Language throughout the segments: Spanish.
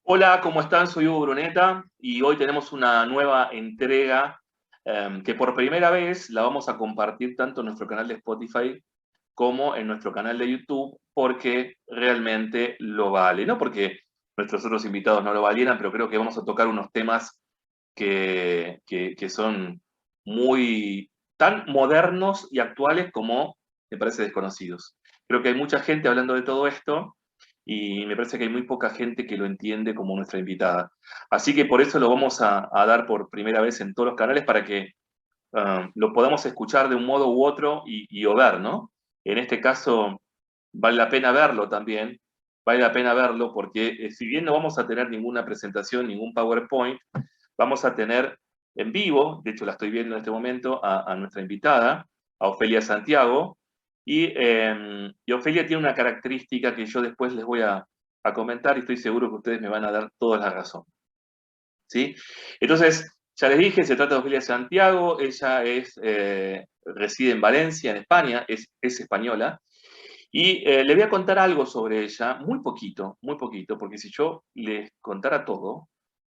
Hola, ¿cómo están? Soy Hugo Bruneta y hoy tenemos una nueva entrega que por primera vez la vamos a compartir tanto en nuestro canal de Spotify como en nuestro canal de YouTube porque realmente lo vale. No porque nuestros otros invitados no lo valieran, pero creo que vamos a tocar unos temas que son muy tan modernos y actuales como me parece desconocidos. Creo que hay mucha gente hablando de todo esto y me parece que hay muy poca gente que lo entiende como nuestra invitada. Así que por eso lo vamos a dar por primera vez en todos los canales para que lo podamos escuchar de un modo u otro y o ver, ¿no? En este caso, vale la pena verlo también, vale la pena verlo porque si bien no vamos a tener ninguna presentación, ningún PowerPoint, vamos a tener en vivo, de hecho la estoy viendo en este momento, a nuestra invitada, a Ofelia Santiago, y Ofelia tiene una característica que yo después les voy a comentar y estoy seguro que ustedes me van a dar toda la razón. ¿Sí? Entonces, ya les dije, se trata de Ofelia Santiago, ella reside en Valencia, en España, es española, y le voy a contar algo sobre ella, muy poquito, porque si yo les contara todo,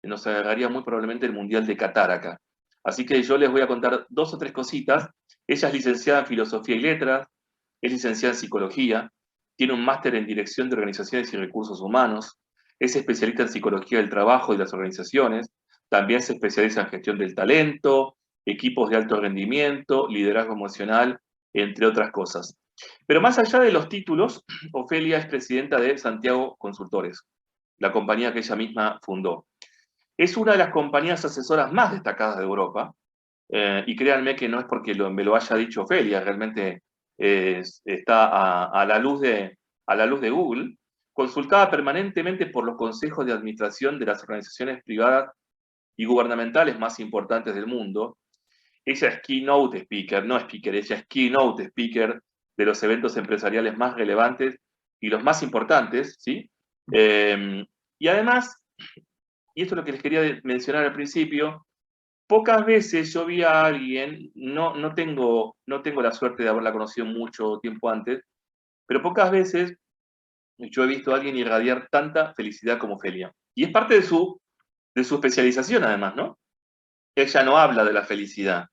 nos agarraría muy probablemente el Mundial de Qatar acá. Así que yo les voy a contar dos o tres cositas. Ella es licenciada en Filosofía y Letras, es licenciada en Psicología, tiene un máster en Dirección de Organizaciones y Recursos Humanos, es especialista en Psicología del Trabajo y las Organizaciones, también se especializa en Gestión del Talento, equipos de alto rendimiento, liderazgo emocional, entre otras cosas. Pero más allá de los títulos, Ofelia es presidenta de Santiago Consultores, la compañía que ella misma fundó. Es una de las compañías asesoras más destacadas de Europa, y créanme que no es porque me lo haya dicho Ofelia, realmente está a la luz de Google, consultada permanentemente por los consejos de administración de las organizaciones privadas y gubernamentales más importantes del mundo. Ella es keynote speaker, no speaker, ella es keynote speaker de los eventos empresariales más relevantes y los más importantes, ¿sí? Y además, y esto es lo que les quería mencionar al principio, pocas veces yo vi a alguien, no tengo la suerte de haberla conocido mucho tiempo antes, pero pocas veces yo he visto a alguien irradiar tanta felicidad como Felia. Y es parte de su especialización además, ¿no? Ella no habla de la felicidad,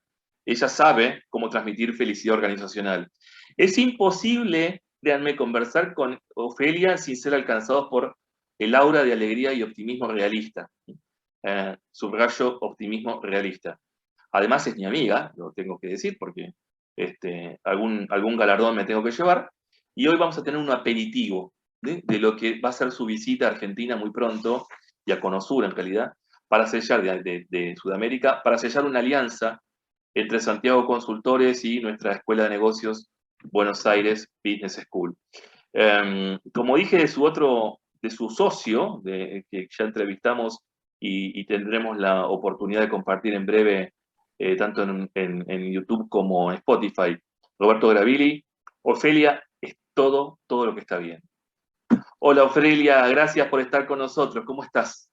ella sabe cómo transmitir felicidad organizacional. Es imposible, créanme, conversar con Ofelia sin ser alcanzados por el aura de alegría y optimismo realista. Subrayo optimismo realista. Además es mi amiga, lo tengo que decir, porque algún galardón me tengo que llevar. Y hoy vamos a tener un aperitivo de lo que va a ser su visita a Argentina muy pronto, y a Conosur en realidad, para sellar de Sudamérica, para sellar una alianza entre Santiago Consultores y nuestra Escuela de Negocios Buenos Aires Business School. Como dije de su socio, que ya entrevistamos y tendremos la oportunidad de compartir en breve, tanto en YouTube como en Spotify, Roberto Gravili, Ofelia es todo lo que está bien. Hola Ofelia, gracias por estar con nosotros. ¿Cómo estás?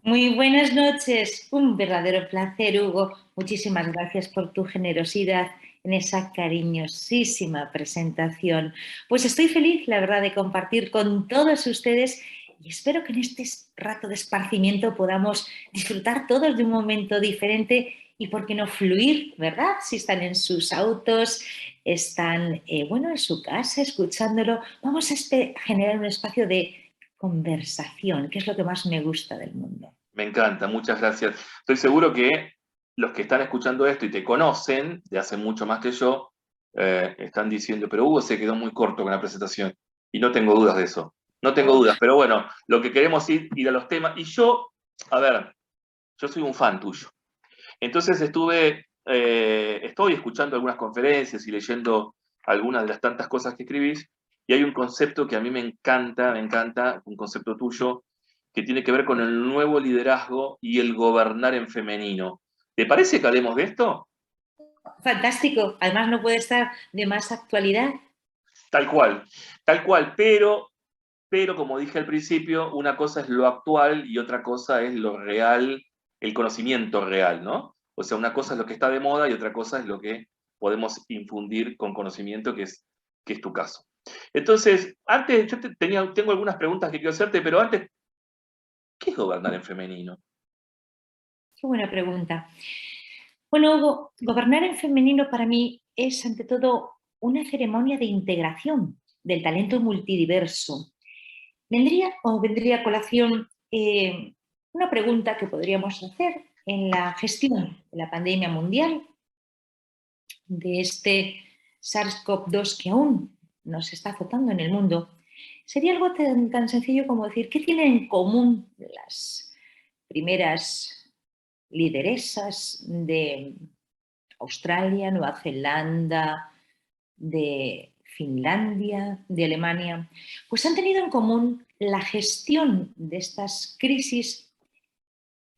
Muy buenas noches, un verdadero placer, Hugo. Muchísimas gracias por tu generosidad en esa cariñosísima presentación. Pues estoy feliz, la verdad, de compartir con todos ustedes y espero que en este rato de esparcimiento podamos disfrutar todos de un momento diferente y, ¿por qué no, fluir, verdad? Si están en sus autos, están, bueno, en su casa escuchándolo, vamos a generar un espacio de conversación, que es lo que más me gusta del mundo. Me encanta, muchas gracias. Estoy seguro que los que están escuchando esto y te conocen de hace mucho más que yo, están diciendo, pero Hugo se quedó muy corto con la presentación. Y no tengo dudas de eso. No tengo Oh, dudas, pero bueno, lo que queremos es ir a los temas. Y yo, a ver, yo soy un fan tuyo. Entonces estoy escuchando algunas conferencias y leyendo algunas de las tantas cosas que escribís, y hay un concepto que a mí me encanta, un concepto tuyo, que tiene que ver con el nuevo liderazgo y el gobernar en femenino. ¿Te parece que hablemos de esto? fantástico. Además, no puede estar de más actualidad. Tal cual, pero como dije al principio, una cosa es lo actual y otra cosa es lo real, el conocimiento real, ¿no? O sea, una cosa es lo que está de moda y otra cosa es lo que podemos infundir con conocimiento, que es tu caso. Entonces, antes, tengo algunas preguntas que quiero hacerte, pero antes ¿Qué es gobernar en femenino? Qué buena pregunta. Bueno, Hugo, gobernar en femenino para mí es ante todo una ceremonia de integración del talento multidiverso. Vendría a colación una pregunta que podríamos hacer en la gestión de la pandemia mundial, de este SARS-CoV-2 que aún nos está azotando en el mundo. Sería algo tan sencillo como decir, ¿qué tienen en común las primeras lideresas de Australia, Nueva Zelanda, de Finlandia, de Alemania? Pues han tenido en común la gestión de estas crisis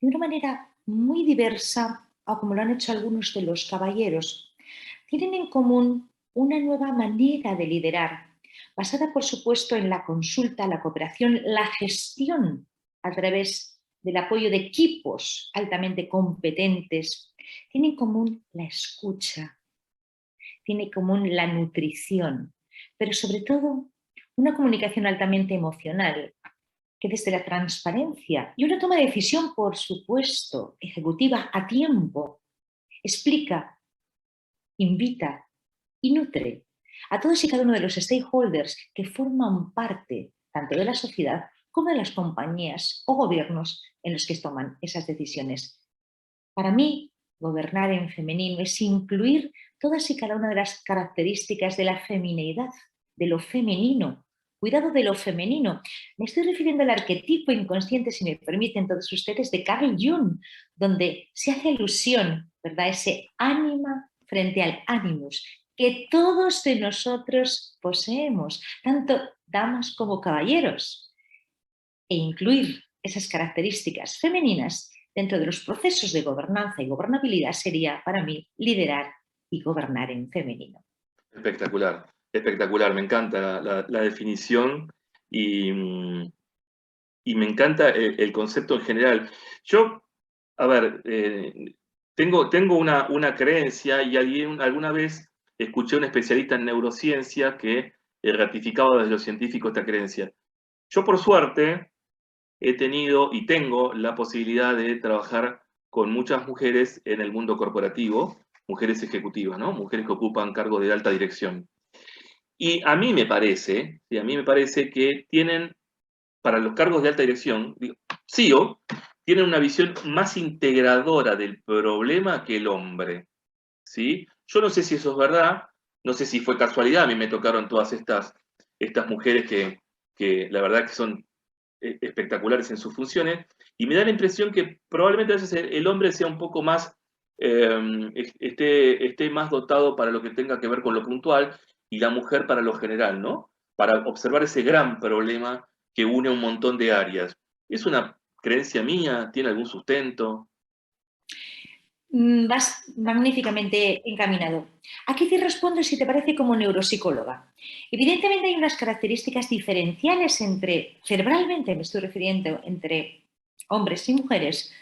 de una manera muy diversa, o como lo han hecho algunos de los caballeros. Tienen en común una nueva manera de liderar, basada, por supuesto, en la consulta, la cooperación, la gestión a través del apoyo de equipos altamente competentes. Tienen en común la escucha, tiene en común la nutrición, pero sobre todo una comunicación altamente emocional, que desde la transparencia y una toma de decisión, por supuesto, ejecutiva a tiempo, explica, invita y nutre a todos y cada uno de los stakeholders que forman parte tanto de la sociedad como de las compañías o gobiernos en los que toman esas decisiones. Para mí, gobernar en femenino es incluir todas y cada una de las características de la femineidad, de lo femenino. Cuidado de lo femenino. Me estoy refiriendo al arquetipo inconsciente, si me permiten todos ustedes, de Carl Jung, donde se hace alusión, ¿verdad?, ese ánima frente al animus, que todos de nosotros poseemos, tanto damas como caballeros, e incluir esas características femeninas dentro de los procesos de gobernanza y gobernabilidad sería para mí liderar y gobernar en femenino. Espectacular, espectacular, me encanta la definición y, y me encanta el concepto en general. Yo, a ver, tengo una creencia y alguna vez escuché a un especialista en neurociencia que ratificaba desde los científicos esta creencia. Yo, por suerte, he tenido y tengo la posibilidad de trabajar con muchas mujeres en el mundo corporativo, mujeres ejecutivas, ¿no? Mujeres que ocupan cargos de alta dirección. Y a mí me parece, y a mí me parece que tienen, para los cargos de alta dirección, digo, CEO, tienen una visión más integradora del problema que el hombre, ¿sí? Yo no sé si eso es verdad, no sé si fue casualidad, a mí me tocaron todas estas mujeres que la verdad que son espectaculares en sus funciones, y me da la impresión que probablemente a veces el hombre sea un poco más, esté más dotado para lo que tenga que ver con lo puntual, y la mujer para lo general, ¿no? Para observar ese gran problema que une un montón de áreas. ¿Es una creencia mía? ¿Tiene algún sustento? Vas magníficamente encaminado. Aquí te respondo, si te parece, como neuropsicóloga. Evidentemente hay unas características diferenciales cerebralmente me estoy refiriendo, entre hombres y mujeres.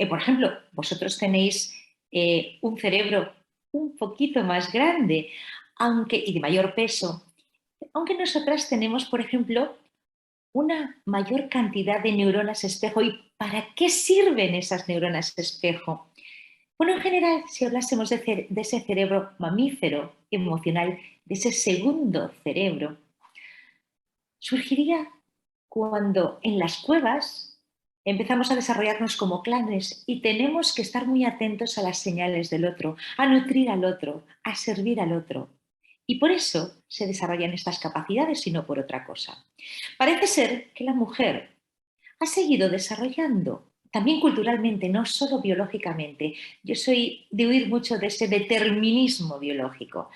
Por ejemplo, vosotros tenéis un cerebro un poquito más grande, y de mayor peso, aunque nosotras tenemos, por ejemplo, una mayor cantidad de neuronas espejo. ¿Y para qué sirven esas neuronas espejo? Bueno, en general, si hablásemos de ese cerebro mamífero emocional, de ese segundo cerebro, surgiría cuando en las cuevas empezamos a desarrollarnos como clanes y tenemos que estar muy atentos a las señales del otro, a nutrir al otro, a servir al otro. Y por eso se desarrollan estas capacidades y no por otra cosa. Parece ser que la mujer ha seguido desarrollando, también culturalmente, no solo biológicamente. Yo soy de huir mucho de ese determinismo biológico.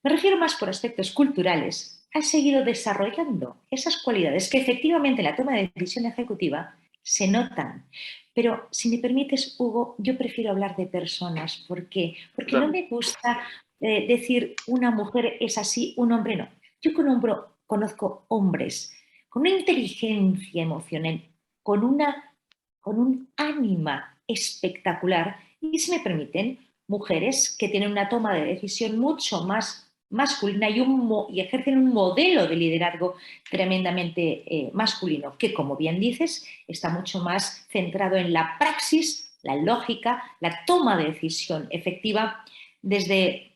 Me refiero más por aspectos culturales. Ha seguido desarrollando esas cualidades que efectivamente en la toma de decisión ejecutiva se notan. Pero si me permites, Hugo, yo prefiero hablar de personas. ¿Por qué? Porque no Dame. me gusta decir una mujer es así, un hombre no. Yo conozco hombres con una inteligencia emocional, con, una, con un ánima espectacular y, si me permiten, mujeres que tienen una toma de decisión mucho más masculina y ejercen un modelo de liderazgo tremendamente masculino, que, como bien dices, está mucho más centrado en la praxis, la lógica, la toma de decisión efectiva desde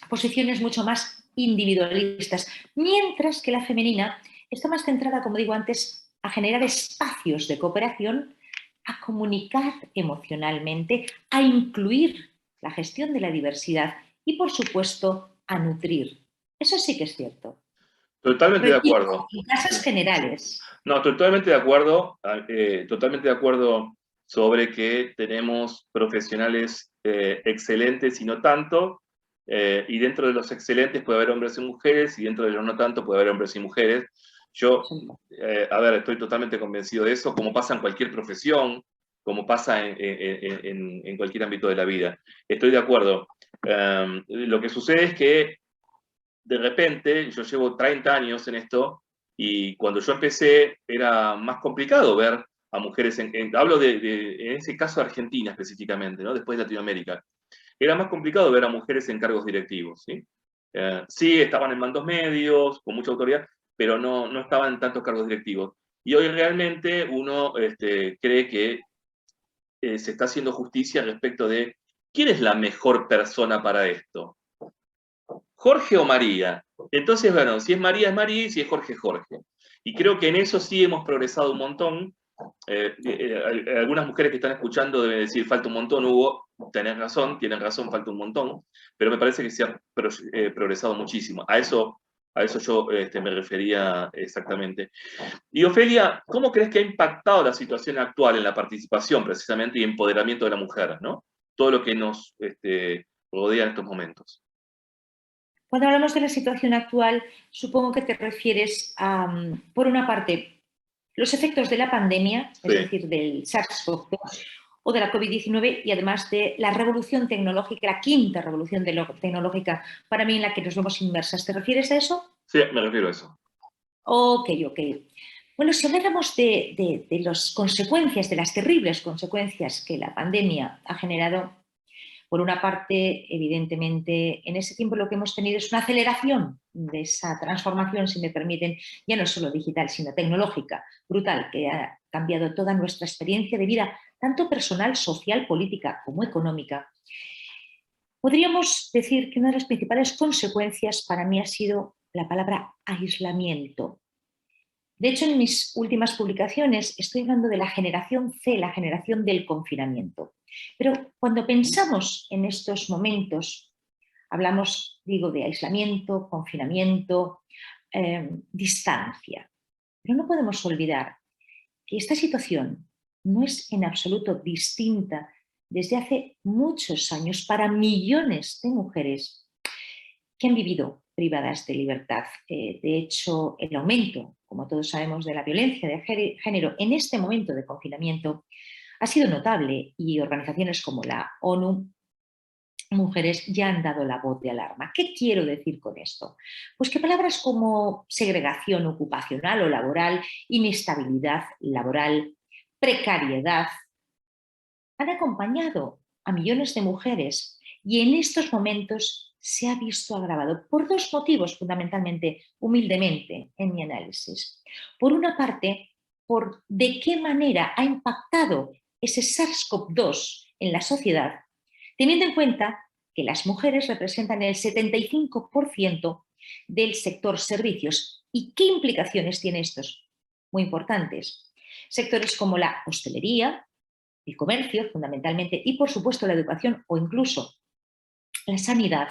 posiciones mucho más individualistas, mientras que la femenina está más centrada, como digo antes, a generar espacios de cooperación, a comunicar emocionalmente, a incluir la gestión de la diversidad y, por supuesto, a nutrir. Eso sí que es cierto. Totalmente de Repito, acuerdo. en casas generales. No, totalmente de acuerdo sobre que tenemos profesionales excelentes y no tanto, y dentro de los excelentes puede haber hombres y mujeres, y dentro de los no tanto puede haber hombres y mujeres. Yo, a ver, estoy totalmente convencido de eso, como pasa en cualquier profesión, como pasa en cualquier ámbito de la vida. Estoy de acuerdo. Lo que sucede es que de repente, yo llevo 30 años en esto, y cuando yo empecé era más complicado ver a mujeres, hablo en ese caso Argentina específicamente, ¿no? Después de Latinoamérica. Era más complicado ver a mujeres en cargos directivos, ¿sí? Sí, estaban en mandos medios, con mucha autoridad, pero no estaban en tantos cargos directivos. Y hoy realmente uno cree que se está haciendo justicia respecto de quién es la mejor persona para esto. ¿Jorge o María? Entonces, bueno, si es María, y si es Jorge, es Jorge. Y creo que en eso sí hemos progresado un montón. Algunas mujeres que están escuchando deben decir, falta un montón, Hugo. Tienen razón, falta un montón. Pero me parece que se ha progresado muchísimo. A eso yo me refería exactamente. Y Ofelia, ¿cómo crees que ha impactado la situación actual en la participación precisamente y empoderamiento de la mujer, ¿no? Todo lo que nos rodea en estos momentos. Cuando hablamos de la situación actual, supongo que te refieres a, por una parte, los efectos de la pandemia, es Sí. decir, del SARS-CoV-2 o de la COVID-19, y además de la revolución tecnológica, la quinta revolución tecnológica para mí en la que nos vemos inmersas. ¿Te refieres a eso? Sí, me refiero a eso. Ok. Bueno, si habláramos de las consecuencias, de las terribles consecuencias que la pandemia ha generado, por una parte, evidentemente, en ese tiempo lo que hemos tenido es una aceleración de esa transformación, si me permiten, ya no solo digital, sino tecnológica, brutal, que ha cambiado toda nuestra experiencia de vida, tanto personal, social, política como económica. Podríamos decir que una de las principales consecuencias para mí ha sido la palabra aislamiento. De hecho, en mis últimas publicaciones estoy hablando de la generación C, la generación del confinamiento. Pero cuando pensamos en estos momentos, hablamos, digo, de aislamiento, confinamiento, distancia. Pero no podemos olvidar que esta situación no es en absoluto distinta desde hace muchos años para millones de mujeres que han vivido privadas de libertad. De hecho, el aumento, como todos sabemos, de la violencia de género en este momento de confinamiento ha sido notable, y organizaciones como la ONU Mujeres ya han dado la voz de alarma. ¿Qué quiero decir con esto? Pues que palabras como segregación ocupacional o laboral, inestabilidad laboral, precariedad, han acompañado a millones de mujeres, y en estos momentos se ha visto agravado por dos motivos fundamentalmente, humildemente, en mi análisis. Por una parte, por de qué manera ha impactado ese SARS-CoV-2 en la sociedad, teniendo en cuenta que las mujeres representan el 75% del sector servicios. ¿Y qué implicaciones tiene estos? Muy importantes. Sectores como la hostelería, el comercio, fundamentalmente, y por supuesto la educación o incluso la sanidad,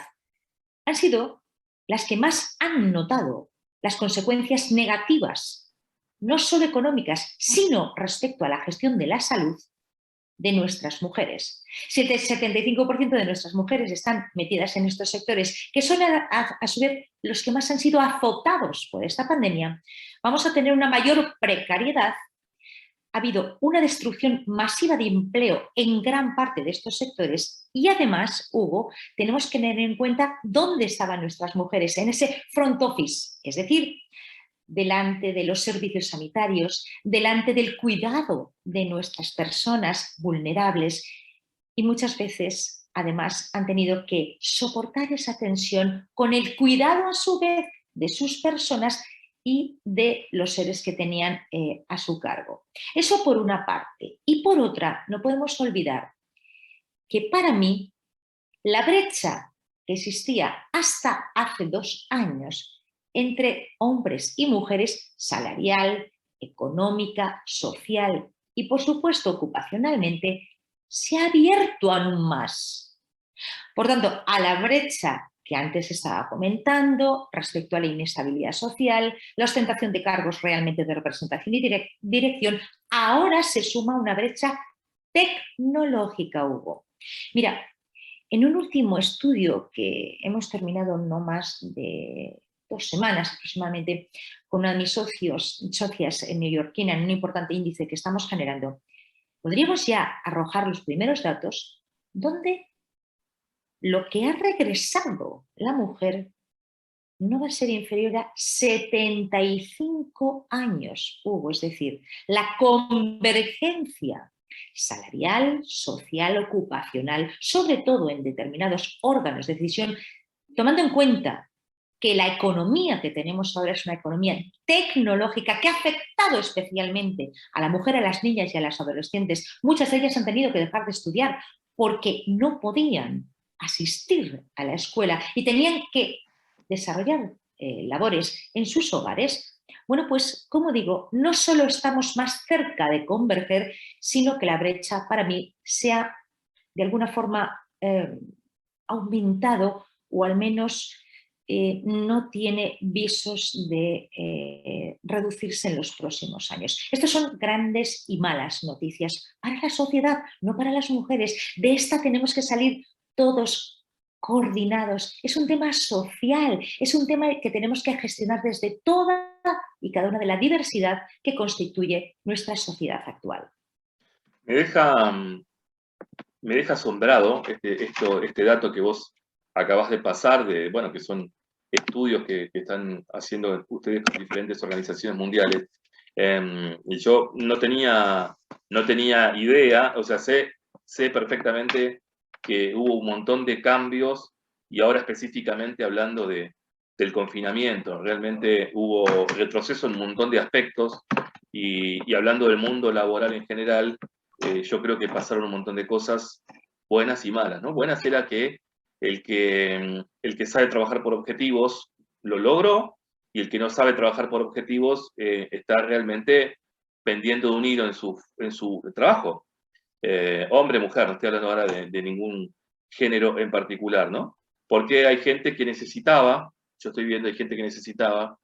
han sido las que más han notado las consecuencias negativas, no solo económicas, sino respecto a la gestión de la salud de nuestras mujeres. Si el 75% de nuestras mujeres están metidas en estos sectores, que son a su vez los que más han sido azotados por esta pandemia, vamos a tener una mayor precariedad. Ha habido una destrucción masiva de empleo en gran parte de estos sectores, y además, Hugo, tenemos que tener en cuenta dónde estaban nuestras mujeres, en ese front office, es decir, delante de los servicios sanitarios, delante del cuidado de nuestras personas vulnerables, y muchas veces además han tenido que soportar esa tensión con el cuidado a su vez de sus personas y de los seres que tenían a su cargo. Eso por una parte. Y por otra, no podemos olvidar que para mí la brecha que existía hasta hace 2 años entre hombres y mujeres, salarial, económica, social y por supuesto ocupacionalmente, se ha abierto aún más. Por tanto, a la brecha que antes estaba comentando respecto a la inestabilidad social, la ostentación de cargos realmente de representación y dirección, ahora se suma una brecha tecnológica, Hugo. Mira, en un último estudio que hemos terminado no más de 2 semanas aproximadamente con una de mis socias neoyorquina en un importante índice que estamos generando, podríamos ya arrojar los primeros datos donde lo que ha regresado la mujer no va a ser inferior a 75 años, Hugo, es decir, la convergencia salarial, social, ocupacional, sobre todo en determinados órganos de decisión, tomando en cuenta que la economía que tenemos ahora es una economía tecnológica que ha afectado especialmente a la mujer, a las niñas y a las adolescentes. Muchas de ellas han tenido que dejar de estudiar porque no podían asistir a la escuela y tenían que desarrollar labores en sus hogares. Bueno, pues como digo, no solo estamos más cerca de converger, sino que la brecha para mí se ha de alguna forma aumentado o al menos no tiene visos de reducirse en los próximos años. Estas son grandes y malas noticias para la sociedad, no para las mujeres. De esta tenemos que salir todos coordinados. Es un tema social, es un tema que tenemos que gestionar desde toda y cada una de la diversidad que constituye nuestra sociedad actual. Me deja, me deja asombrado este dato que vos acabás de pasar, bueno, que son estudios que están haciendo ustedes con diferentes organizaciones mundiales. Y yo no tenía idea, o sea, sé perfectamente que hubo un montón de cambios y ahora específicamente hablando del confinamiento, realmente hubo retroceso en un montón de aspectos y hablando del mundo laboral en general, yo creo que pasaron un montón de cosas buenas y malas, ¿no? Buenas era que el que sabe trabajar por objetivos lo logró y el que no sabe trabajar por objetivos está realmente pendiendo de un hilo en su trabajo. Hombre, mujer, no estoy hablando ahora de ningún género en particular, ¿no? Porque hay gente que necesitaba, yo estoy viendo, hay gente que necesitaba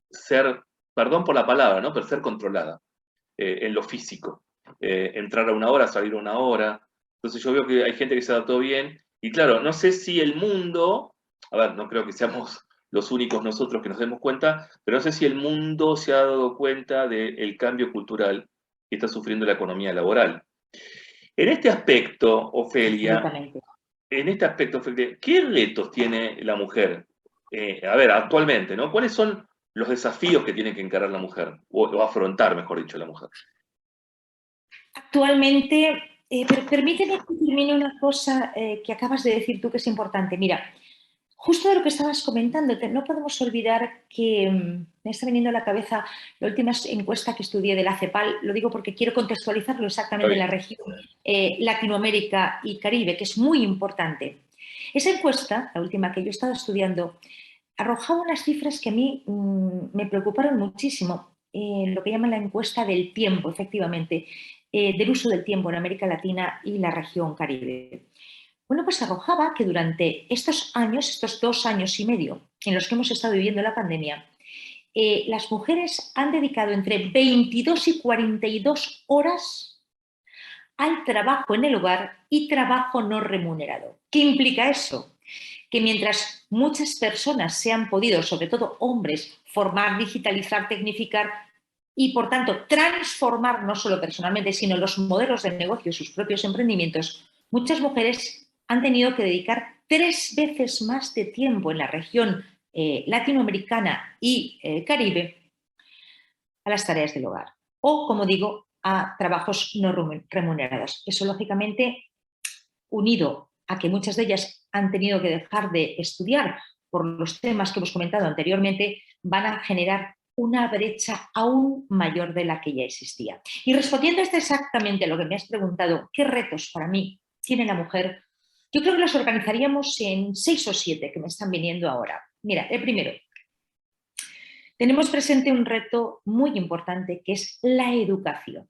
ser, perdón por la palabra, ¿no? Pero ser controlada en lo físico. Entrar a una hora, salir a una hora. Entonces yo veo que hay gente que se adaptó bien. Y claro, no sé si el mundo, a ver, no creo que seamos los únicos nosotros que nos demos cuenta, pero no sé si el mundo se ha dado cuenta del cambio cultural que está sufriendo la economía laboral. En este aspecto, Ofelia, ¿qué retos tiene la mujer? A ver, actualmente, ¿no? ¿Cuáles son los desafíos que tiene que encarar la mujer? O afrontar, mejor dicho, la mujer. Actualmente, pero permíteme que termine una cosa que acabas de decir tú que es importante. Mira, justo de lo que estabas comentando, no podemos olvidar que me está viniendo a la cabeza la última encuesta que estudié de la CEPAL, lo digo porque quiero contextualizarlo exactamente en la región Latinoamérica y Caribe, que es muy importante. Esa encuesta, la última que yo he estado estudiando, arrojaba unas cifras que a mí me preocuparon muchísimo, lo que llaman la encuesta del tiempo, efectivamente, del uso del tiempo en América Latina y la región Caribe. Bueno, pues arrojaba que durante estos años, estos 2 años y medio en los que hemos estado viviendo la pandemia, las mujeres han dedicado entre 22 y 42 horas al trabajo en el hogar y trabajo no remunerado. ¿Qué implica eso? Que mientras muchas personas se han podido, sobre todo hombres, formar, digitalizar, tecnificar y, por tanto, transformar no solo personalmente, sino los modelos de negocio, sus propios emprendimientos, muchas mujeres han tenido que dedicar 3 veces más de tiempo en la región latinoamericana y Caribe a las tareas del hogar o, como digo, a trabajos no remunerados. Eso, lógicamente, unido a que muchas de ellas han tenido que dejar de estudiar por los temas que hemos comentado anteriormente, van a generar una brecha aún mayor de la que ya existía. Y respondiendo a esto exactamente a lo que me has preguntado, ¿qué retos para mí tiene la mujer? Yo creo que los organizaríamos en 6 o 7 que me están viniendo ahora. Mira, el primero, tenemos presente un reto muy importante que es la educación.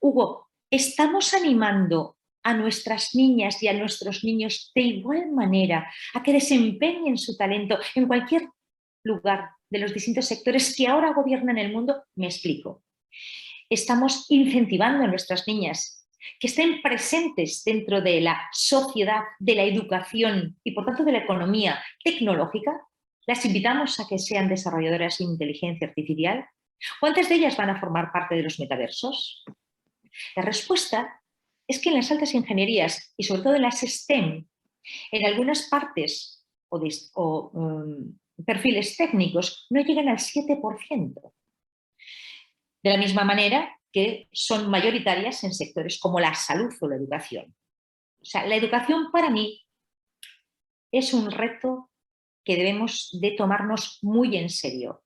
Hugo, ¿estamos animando a nuestras niñas y a nuestros niños de igual manera a que desempeñen su talento en cualquier lugar de los distintos sectores que ahora gobiernan el mundo? Me explico. Estamos incentivando a nuestras niñas que estén presentes dentro de la sociedad, de la educación y por tanto de la economía tecnológica. Las invitamos a que sean desarrolladoras de inteligencia artificial. ¿Cuántas de ellas van a formar parte de los metaversos? La respuesta es que en las altas ingenierías y sobre todo en las STEM, en algunas partes perfiles técnicos no llegan al 7%. De la misma manera que son mayoritarias en sectores como la salud o la educación. O sea, la educación para mí es un reto que debemos de tomarnos muy en serio.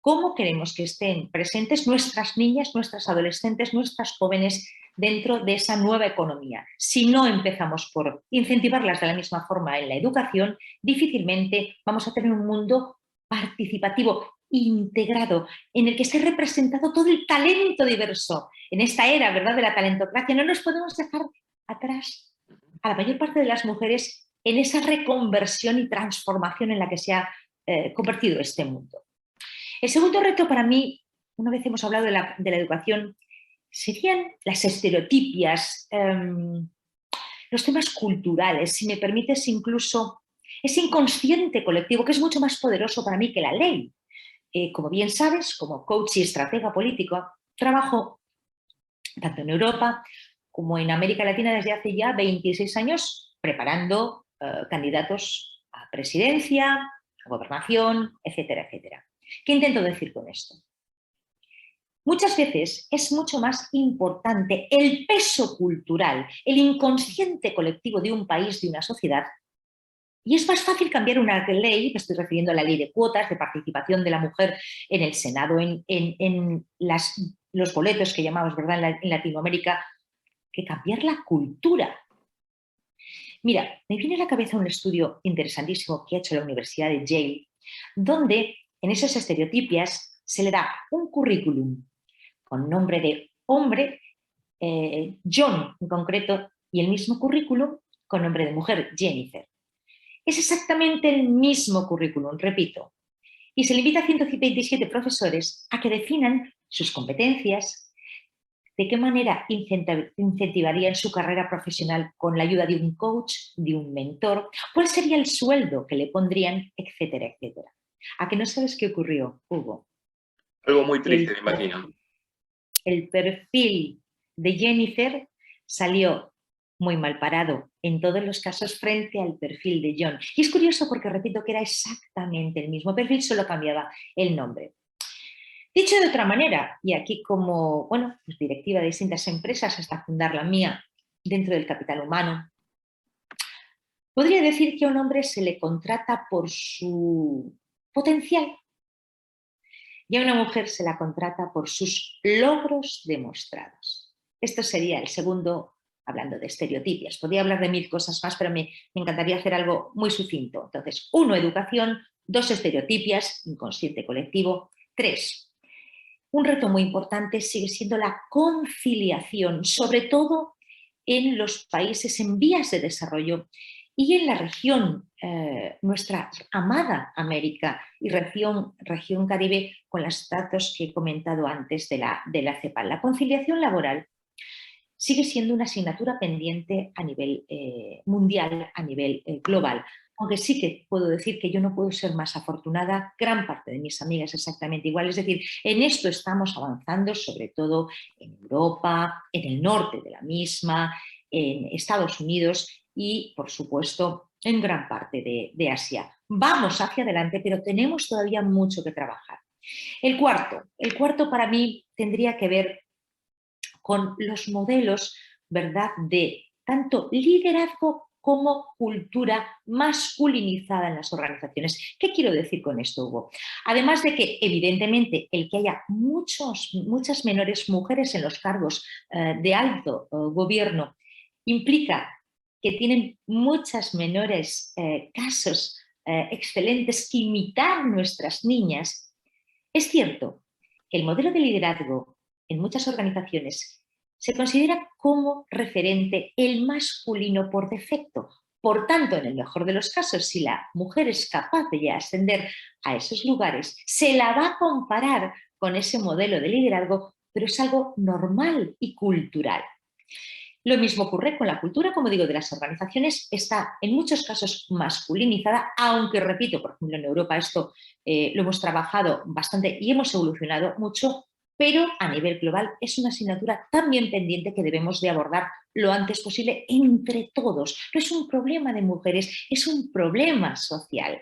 ¿Cómo queremos que estén presentes nuestras niñas, nuestras adolescentes, nuestras jóvenes dentro de esa nueva economía? Si no empezamos por incentivarlas de la misma forma en la educación, difícilmente vamos a tener un mundo participativo, integrado, en el que esté representado todo el talento diverso. En esta era, ¿verdad?, de la talentocracia, no nos podemos dejar atrás a la mayor parte de las mujeres en esa reconversión y transformación en la que se ha convertido este mundo. El segundo reto para mí, una vez hemos hablado de la educación, serían las estereotipias, los temas culturales, si me permites incluso ese inconsciente colectivo que es mucho más poderoso para mí que la ley. Como bien sabes, como coach y estratega político, trabajo tanto en Europa como en América Latina desde hace ya 26 años preparando candidatos a presidencia, a gobernación, etcétera, etcétera. ¿Qué intento decir con esto? Muchas veces es mucho más importante el peso cultural, el inconsciente colectivo de un país, de una sociedad, y es más fácil cambiar una ley, me estoy refiriendo a la ley de cuotas, de participación de la mujer en el Senado, en los boletos que llamamos, ¿verdad?, en Latinoamérica, que cambiar la cultura. Mira, me viene a la cabeza un estudio interesantísimo que ha hecho la Universidad de Yale, donde en esas estereotipias se le da un currículum con nombre de hombre, John en concreto, y el mismo currículum con nombre de mujer, Jennifer. Es exactamente el mismo currículum, repito, y se le invita a 127 profesores a que definan sus competencias, de qué manera incentivarían su carrera profesional con la ayuda de un coach, de un mentor, cuál sería el sueldo que le pondrían, etcétera, etcétera. ¿A que no sabes qué ocurrió, Hugo? Algo muy triste, me imagino. El perfil de Jennifer salió muy mal parado en todos los casos frente al perfil de John. Y es curioso porque repito que era exactamente el mismo perfil, solo cambiaba el nombre. Dicho de otra manera, y aquí como pues directiva de distintas empresas hasta fundar la mía dentro del capital humano, podría decir que a un hombre se le contrata por su potencial y a una mujer se la contrata por sus logros demostrados. Esto sería el segundo, hablando de estereotipias. Podría hablar de 1000 cosas más, pero me encantaría hacer algo muy sucinto. Entonces, 1, educación; 2, estereotipias, inconsciente colectivo; 3, un reto muy importante sigue siendo la conciliación, sobre todo en los países en vías de desarrollo y en la región, nuestra amada América y región Caribe, con los datos que he comentado antes de la CEPAL. La conciliación laboral sigue siendo una asignatura pendiente a nivel mundial, a nivel global. Aunque sí que puedo decir que yo no puedo ser más afortunada, gran parte de mis amigas exactamente igual. Es decir, en esto estamos avanzando, sobre todo en Europa, en el norte de la misma, en Estados Unidos y, por supuesto, en gran parte de Asia. Vamos hacia adelante, pero tenemos todavía mucho que trabajar. El cuarto para mí tendría que ver con los modelos, ¿verdad?, de tanto liderazgo como cultura masculinizada en las organizaciones. ¿Qué quiero decir con esto, Hugo? Además de que, evidentemente, el que haya muchas menores mujeres en los cargos de alto gobierno implica que tienen muchas menores casos excelentes que imitar nuestras niñas. Es cierto que el modelo de liderazgo en muchas organizaciones se considera como referente el masculino por defecto. Por tanto, en el mejor de los casos, si la mujer es capaz de ya ascender a esos lugares, se la va a comparar con ese modelo de liderazgo, pero es algo normal y cultural. Lo mismo ocurre con la cultura, como digo, de las organizaciones, está en muchos casos masculinizada, aunque repito, por ejemplo, en Europa esto lo hemos trabajado bastante y hemos evolucionado mucho, pero a nivel global es una asignatura también pendiente que debemos de abordar lo antes posible entre todos. No es un problema de mujeres, es un problema social.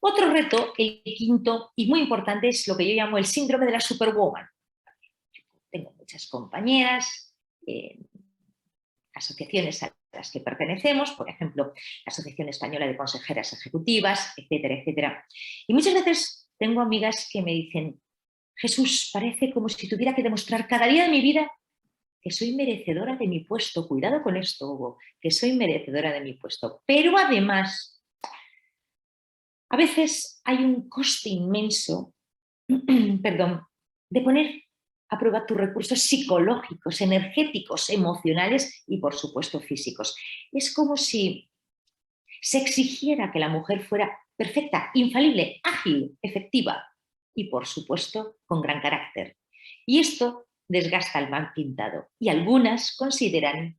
Otro reto, el quinto y muy importante, es lo que yo llamo el síndrome de la superwoman. Tengo muchas compañeras, asociaciones a las que pertenecemos, por ejemplo, la Asociación Española de Consejeras Ejecutivas, etcétera, etcétera. Y muchas veces tengo amigas que me dicen: Jesús, parece como si tuviera que demostrar cada día de mi vida que soy merecedora de mi puesto. Cuidado con esto, Hugo, que soy merecedora de mi puesto. Pero además, a veces hay un coste inmenso, perdón, de poner a prueba tus recursos psicológicos, energéticos, emocionales y, por supuesto, físicos. Es como si se exigiera que la mujer fuera perfecta, infalible, ágil, efectiva y, por supuesto, con gran carácter. Y esto desgasta al mal pintado. Y algunas consideran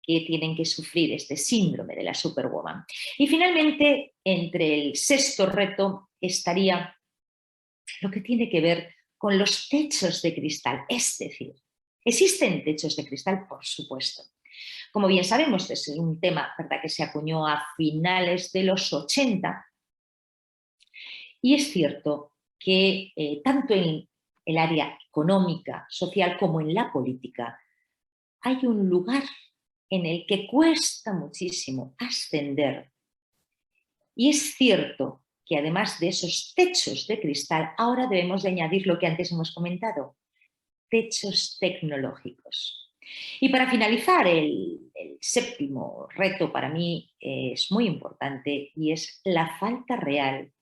que tienen que sufrir este síndrome de la superwoman. Y finalmente, entre el sexto reto estaría lo que tiene que ver con los techos de cristal. Es decir, ¿existen techos de cristal? Por supuesto. Como bien sabemos, es un tema, ¿verdad?, que se acuñó a finales de los 80 y es cierto que tanto en el área económica, social como en la política hay un lugar en el que cuesta muchísimo ascender. Y es cierto que además de esos techos de cristal, ahora debemos de añadir lo que antes hemos comentado, techos tecnológicos. Y para finalizar, el séptimo reto para mí es muy importante y es la falta real,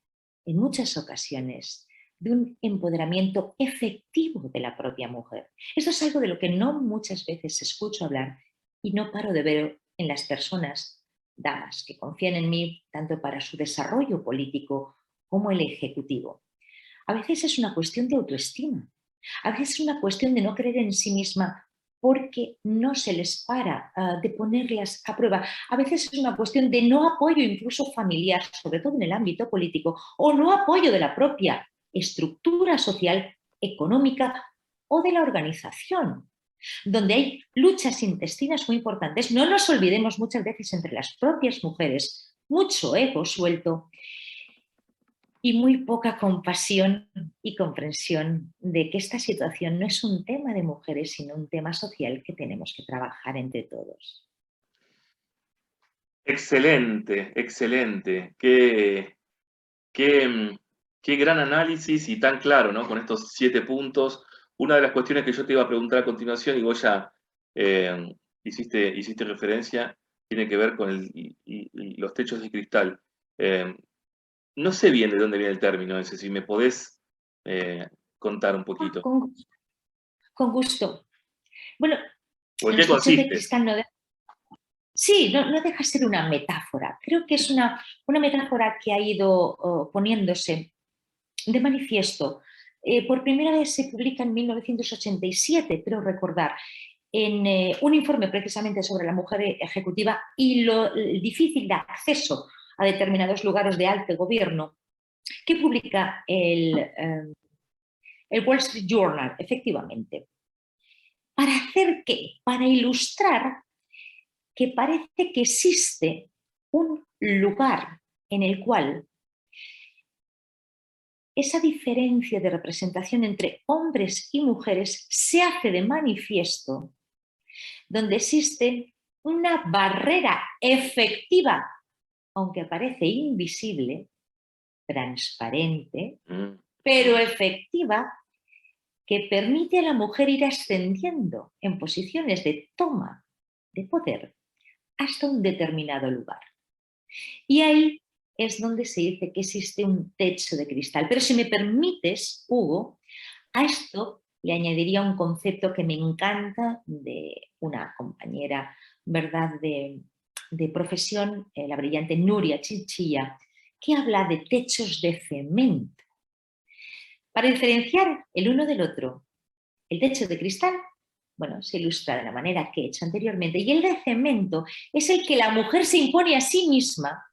en muchas ocasiones, de un empoderamiento efectivo de la propia mujer. Esto es algo de lo que no muchas veces escucho hablar y no paro de ver en las personas, damas, que confían en mí tanto para su desarrollo político como el ejecutivo. A veces es una cuestión de autoestima, a veces es una cuestión de no creer en sí misma porque no se les para de ponerlas a prueba. A veces es una cuestión de no apoyo incluso familiar, sobre todo en el ámbito político, o no apoyo de la propia estructura social, económica o de la organización, donde hay luchas intestinas muy importantes. No nos olvidemos muchas veces entre las propias mujeres, mucho ego suelto y muy poca compasión y comprensión de que esta situación no es un tema de mujeres, sino un tema social que tenemos que trabajar entre todos. Excelente, excelente. Qué gran análisis y tan claro, ¿no? Con estos 7 puntos. Una de las cuestiones que yo te iba a preguntar a continuación, y vos ya hiciste referencia, tiene que ver con los techos de cristal. No sé bien de dónde viene el término ese, si me podés contar un poquito. Con gusto. Bueno, ¿O en qué los techos de consiste? cristal sí, no deja de ser una metáfora. Creo que es una metáfora que ha ido poniéndose de manifiesto. Por primera vez se publica en 1987, creo recordar, en un informe precisamente sobre la mujer ejecutiva y lo difícil de acceso a determinados lugares de alto gobierno, que publica el Wall Street Journal, efectivamente. ¿Para hacer qué? Para ilustrar que parece que existe un lugar en el cual esa diferencia de representación entre hombres y mujeres se hace de manifiesto, donde existe una barrera efectiva, aunque parece invisible, transparente, pero efectiva, que permite a la mujer ir ascendiendo en posiciones de toma de poder hasta un determinado lugar. Y ahí es donde se dice que existe un techo de cristal. Pero si me permites, Hugo, a esto le añadiría un concepto que me encanta de una compañera, ¿verdad?, de profesión, la brillante Nuria Chinchilla, que habla de techos de cemento. Para diferenciar el uno del otro, el techo de cristal, bueno, se ilustra de la manera que he hecho anteriormente, y el de cemento es el que la mujer se impone a sí misma,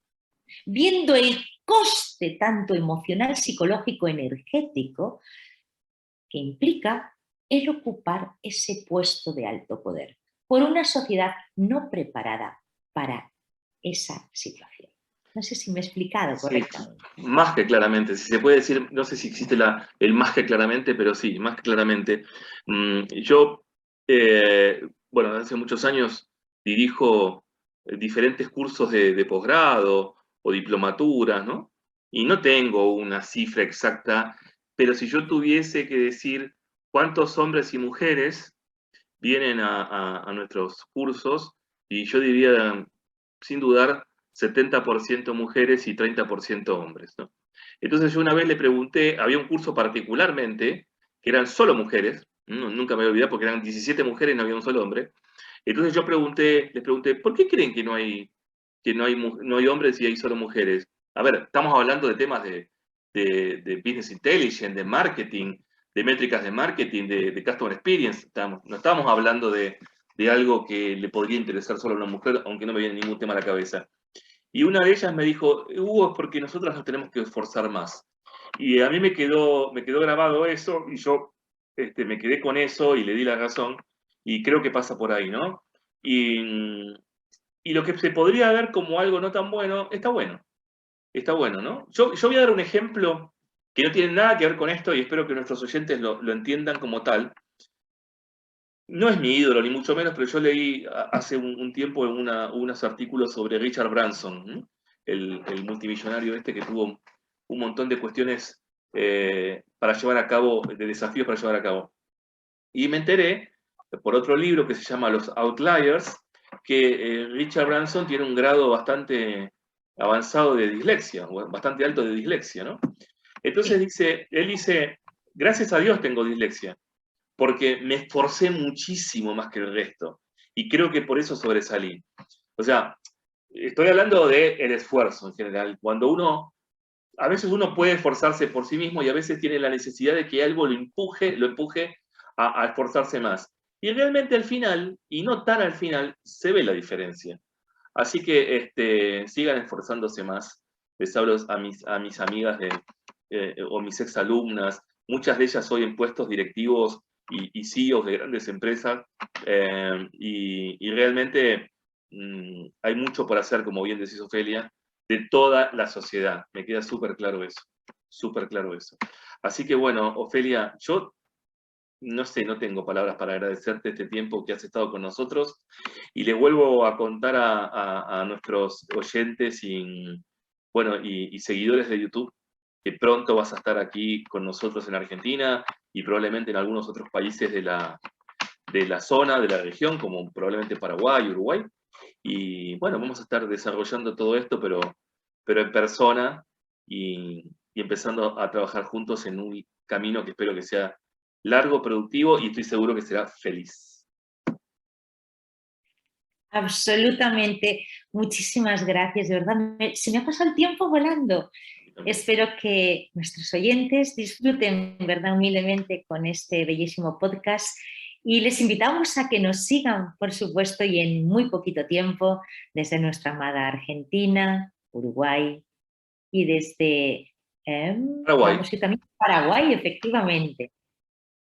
viendo el coste tanto emocional, psicológico, energético, que implica el ocupar ese puesto de alto poder por una sociedad no preparada para esa situación. No sé si me he explicado correctamente. Sí, más que claramente, si se puede decir, no sé si existe el más que claramente, pero sí, más que claramente. Yo, bueno, hace muchos años dirijo diferentes cursos de posgrado o diplomaturas, ¿no? Y no tengo una cifra exacta, pero si yo tuviese que decir cuántos hombres y mujeres vienen a nuestros cursos, y yo diría, sin dudar, 70% mujeres y 30% hombres, ¿no? Entonces yo una vez le pregunté, había un curso particularmente, que eran solo mujeres, nunca me voy a olvidar porque eran 17 mujeres y no había un solo hombre. Entonces yo les pregunté, ¿por qué creen que no hay hombres y hay solo mujeres? A ver, estamos hablando de temas de business intelligence, de marketing, de métricas de marketing, de customer experience. No estamos hablando de algo que le podría interesar solo a una mujer, aunque no me viene ningún tema a la cabeza. Y una de ellas me dijo, Hugo, es porque nosotras nos tenemos que esforzar más. Y a mí me quedó grabado eso, y yo me quedé con eso y le di la razón, y creo que pasa por ahí, ¿no? Y lo que se podría ver como algo no tan bueno, está bueno, ¿no? Yo voy a dar un ejemplo que no tiene nada que ver con esto y espero que nuestros oyentes lo entiendan como tal. No es mi ídolo, ni mucho menos, pero yo leí hace un tiempo unos artículos sobre Richard Branson, el multimillonario que tuvo un montón de cuestiones para llevar a cabo, de desafíos para llevar a cabo. Y me enteré, por otro libro que se llama Los Outliers, que Richard Branson tiene un grado bastante avanzado de dislexia, bastante alto de dislexia, ¿no? Entonces él dice, gracias a Dios tengo dislexia, porque me esforcé muchísimo más que el resto, y creo que por eso sobresalí. O sea, estoy hablando del esfuerzo en general. A veces uno puede esforzarse por sí mismo y a veces tiene la necesidad de que algo lo empuje a esforzarse más. Y realmente al final, y no tan al final, se ve la diferencia. Así que sigan esforzándose más. Les hablo a mis amigas o mis exalumnas, muchas de ellas hoy en puestos directivos y CEOs de grandes empresas, y realmente hay mucho por hacer, como bien decís, Ofelia, de toda la sociedad. Me queda súper claro eso, súper claro eso. Así que bueno, Ofelia, yo no sé, no tengo palabras para agradecerte este tiempo que has estado con nosotros, y le vuelvo a contar a nuestros oyentes y seguidores de YouTube que pronto vas a estar aquí con nosotros en Argentina y probablemente en algunos otros países de la zona, de la región, como probablemente Paraguay, Uruguay. Y bueno, vamos a estar desarrollando todo esto, pero en persona, y empezando a trabajar juntos en un camino que espero que sea largo, productivo, y estoy seguro que será feliz. Absolutamente. Muchísimas gracias, de verdad. Se me ha pasado el tiempo volando. Espero que nuestros oyentes disfruten, ¿verdad?, humildemente con este bellísimo podcast, y les invitamos a que nos sigan, por supuesto, y en muy poquito tiempo, desde nuestra amada Argentina, Uruguay y desde, Paraguay. vamos a ir también a Paraguay, efectivamente.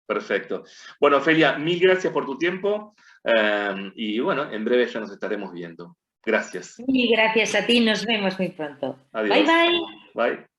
Perfecto. Bueno, Ofelia, mil gracias por tu tiempo, y bueno, en breve ya nos estaremos viendo. Gracias. Y gracias a ti, nos vemos muy pronto. Bye, Adiós. bye. Bye.